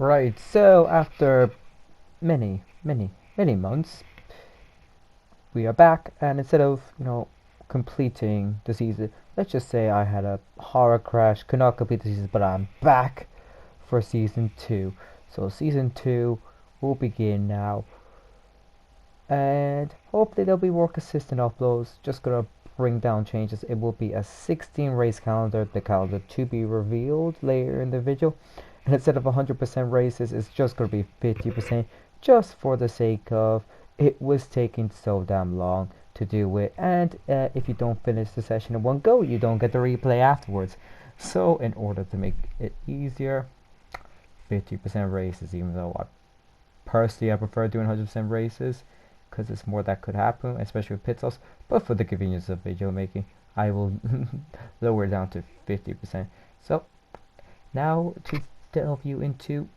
Right, so after many months, we are back, and instead of, completing the season, let's just say I had a horror crash, could not complete the season, but I'm back for season 2. So, season 2 will begin now, and hopefully there'll be more consistent uploads. Just gonna bring down changes. It will be a 16 race calendar, the calendar to be revealed later in the video. And instead of 100% races, it's just gonna be 50%, just for the sake of it was taking so damn long to do it. And if you don't finish the session in one go, you don't get the replay afterwards. So, in order to make it easier, 50% races, even though I prefer doing 100% races because it's more that could happen, especially with pit stops. But for the convenience of video making, I will lower it down to 50%. So now to delve you into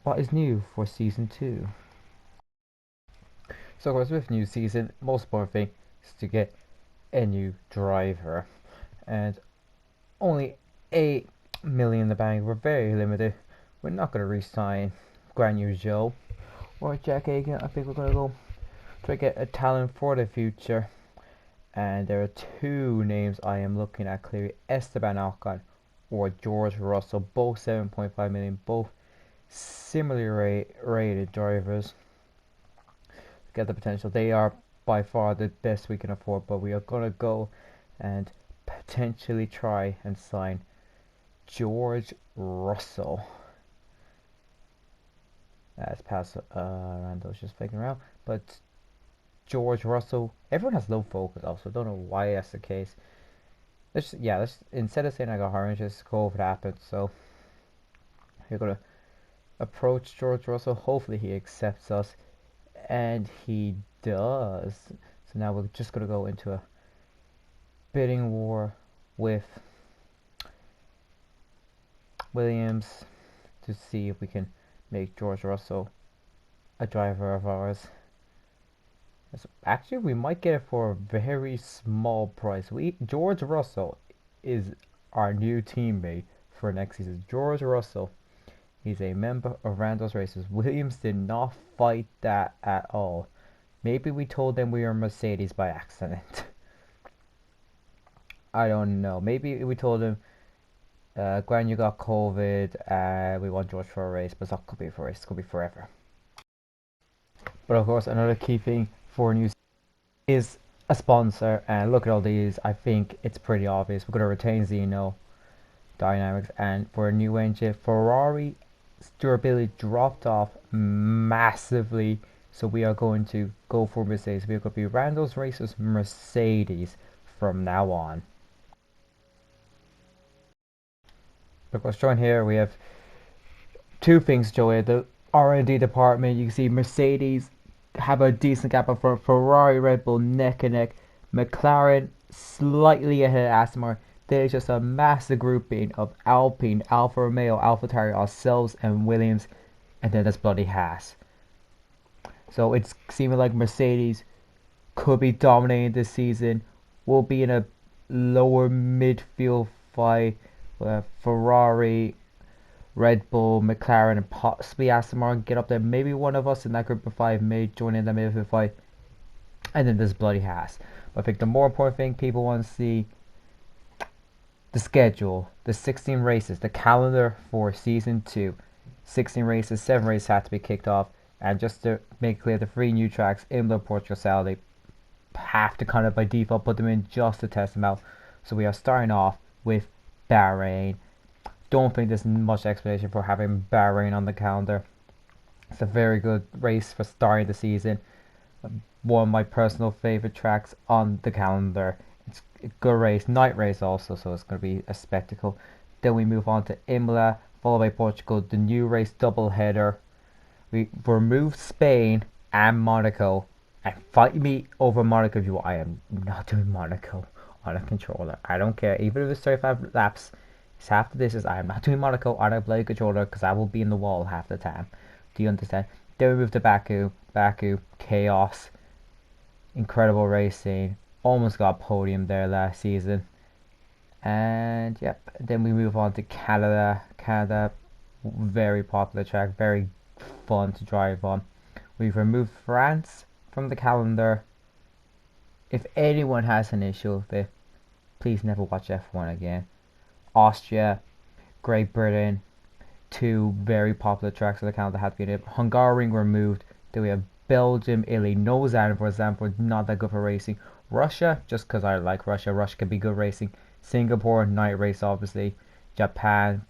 what is new for season 2. So of course, with new season, most important thing is to get a new driver, and only 8 million in the bank. We're very limited. We're not going to re-sign Guan Yu Zhou or Jack Hagan. I think we're going to go try to get a talent for the future. And there are two names I am looking at clearly: Esteban Ocon or George Russell, both 7.5 million, both similarly rated drivers. Get the potential. They are by far the best we can afford, but we are gonna go and potentially try and sign George Russell. That's past Rando's just faking around, but George Russell. Everyone has low focus also. Don't know why that's the case. Let's instead of saying I got orange, just COVID happened. So you're gonna approach George Russell. Hopefully he accepts us, and he does. So now we're just gonna go into a bidding war with Williams to see if we can make George Russell a driver of ours. Actually, we might get it for a very small price. George Russell is our new teammate for next season. George Russell, he's a member of Rando's Races. Williams did not fight that at all. Maybe we told them we were Mercedes by accident. I don't know. Maybe we told him, Guan, you got COVID, we want George for a race, but it's not going to be for a race, it's going to be forever. But of course, another key thing for news is a sponsor, and look at all these. I think it's pretty obvious. We're going to retain Zeno Dynamics, and for a new engine, Ferrari durability dropped off massively, so we are going to go for Mercedes. We are going to be Rando's Racers Mercedes from now on. Of course, join here we have two things, Joey. The R&D department, you can see Mercedes have a decent gap up for Ferrari, Red Bull neck and neck, McLaren slightly ahead of Aston Martin. There's just a massive grouping of Alpine, Alfa Romeo, AlphaTauri, ourselves, and Williams, and then there's bloody Haas. So it's seeming like Mercedes could be dominating this season. We'll be in a lower midfield fight where Ferrari, Red Bull, McLaren, and possibly Aston Martin get up there. Maybe one of us in that group of 5 may join in the midfield fight. And then there's bloody Haas. But I think the more important thing people want to see, the schedule, the 16 races, the calendar for season 2. 16 races, 7 races had to be kicked off. And just to make clear, the 3 new tracks, Imola, Portugal, Saudi, have to kind of by default put them in just to test them out. So we are starting off with Bahrain. Don't think there's much explanation for having Bahrain on the calendar. It's a very good race for starting the season. One of my personal favorite tracks on the calendar. It's a good race, night race also, so it's going to be a spectacle. Then we move on to Imola, followed by Portugal, the new race double header. We remove Spain and Monaco, and fight me over Monaco if you want. I am not doing Monaco on a controller. I don't care, even if it's 35 laps. It's half the distance. I am not doing Monaco on a bloody controller because I will be in the wall half the time. Do you understand? Then we move to Baku. Baku, chaos. Incredible racing. Almost got a podium there last season. And yep, then we move on to Canada. Canada, very popular track, very fun to drive on. We've removed France from the calendar. If anyone has an issue with it, please never watch F1 again. Austria, Great Britain, two very popular tracks on the calendar have been it. Hungary removed. Then we have Belgium, Italy, no Zandvoort, for example, not that good for racing. Russia, just because I like Russia. Russia can be good racing. Singapore, night race, obviously. Japan,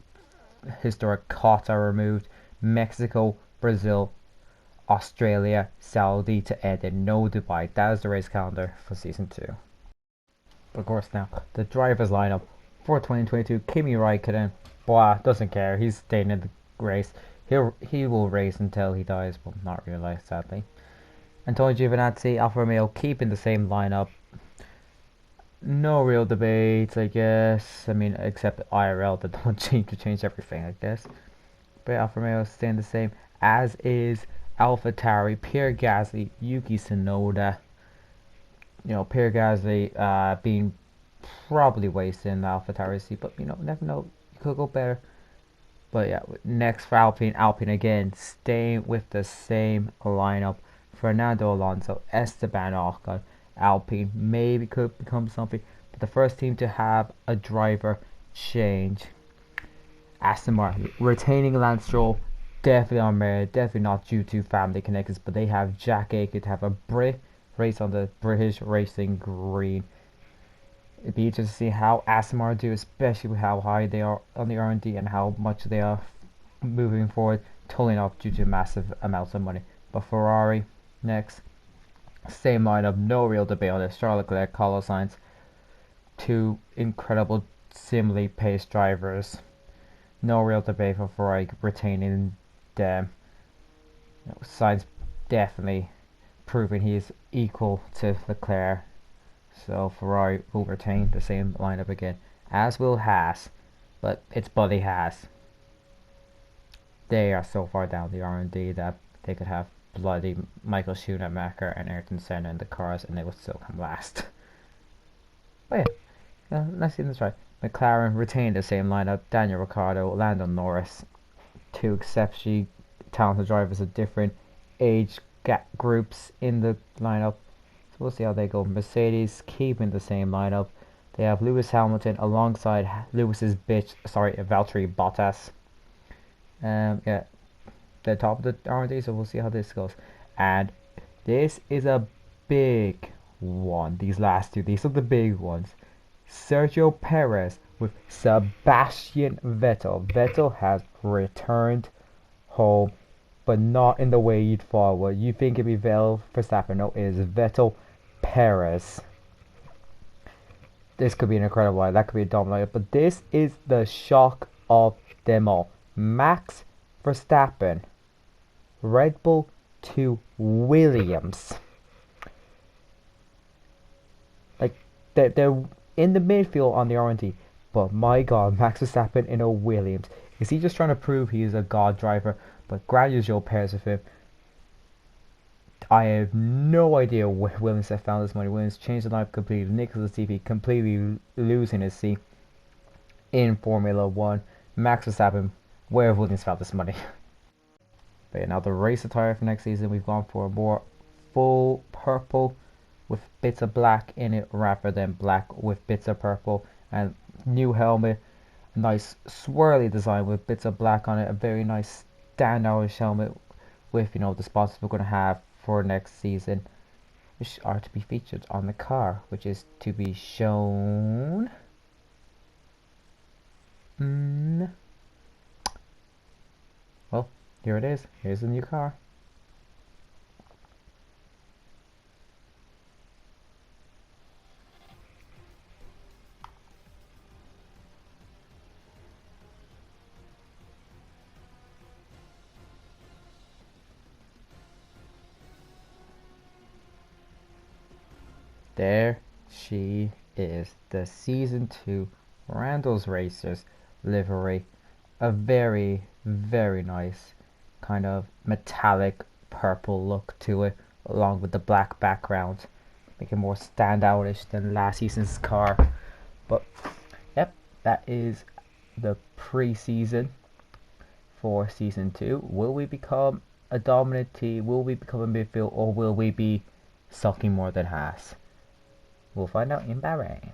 historic Qatar removed. Mexico, Brazil, Australia, Saudi to end it. No Dubai. That is the race calendar for season 2. But of course, now the drivers lineup for 2022: Kimi Raikkonen, boy, doesn't care. He's staying in the race. He will race until he dies, but not real life, sadly. Antonio Giovinazzi, Alfa Romeo, keeping the same lineup. No real debates, I guess. I mean, except IRL that don't change everything, I guess. But Alfa Romeo is staying the same, as is AlphaTauri, Pierre Gasly, Yuki Tsunoda. Pierre Gasly being probably wasting the AlphaTauri seat, but never know. You could go better. But yeah, next for Alpine again, staying with the same lineup. Fernando Alonso, Esteban Ocon, Alpine maybe could become something, but the first team to have a driver change. Aston Martin retaining Lance Stroll, definitely on merit, definitely not due to family connections, but they have Jack Aitken to have a Brit race on the British Racing Green. It'd be interesting to see how Aston Martin do, especially with how high they are on the R&D and how much they are moving forward, totally not due to massive amounts of money. But Ferrari next, same lineup, no real debate on this. Charles Leclerc, Carlos Sainz, two incredible similarly paced drivers. No real debate for Ferrari retaining them. Sainz definitely proving he is equal to Leclerc. So Ferrari will retain the same lineup again, as will Haas, but it's Buddy Haas. They are so far down the R&D that they could have bloody Michael Schumacher and Ayrton Senna in the cars and they would still come last. But yeah, let's see this right. McLaren retained the same lineup: Daniel Ricciardo, Lando Norris, two exceptionally talented drivers of different age groups in the lineup. So we'll see how they go. Mercedes keeping the same lineup. They have Lewis Hamilton alongside Lewis's Valtteri Bottas. Yeah, the top of the R&D. So we'll see how this goes. And this is a big one. These last two, these are the big ones. Sergio Perez with Sebastian Vettel. Vettel has returned home, but not in the way you'd thought. You think it'd be Vettel Verstappen? No, it is Vettel Perez. This could be an incredible line. That could be a dominant. But this is the shock of them all. Max Verstappen, Red Bull to Williams. Like they're in the midfield on the R&D. But my God, Max Verstappen in a Williams. Is he just trying to prove he is a god driver? But Sergio Perez with him. I have no idea where Williams have found this money. Williams changed the lineup completely. Nicholas Latifi completely losing his seat in Formula 1. Max Verstappen, where have Williams found this money? But yeah, now the race attire for next season, we've gone for a more full purple with bits of black in it rather than black with bits of purple. And new helmet, nice swirly design with bits of black on it. A very nice standout helmet with the spots we're going to have for next season, which are to be featured on the car, which is to be shown. Well, here it is. Here's the new car. There she is, the Season 2 Randall's Racers livery. A very, very nice kind of metallic purple look to it, along with the black background, making it more standoutish than last season's car. But yep, that is the pre-season for season 2. Will we become a dominant team? Will we become a midfield? Or will we be sucking more than Haas? We'll find out in Bahrain.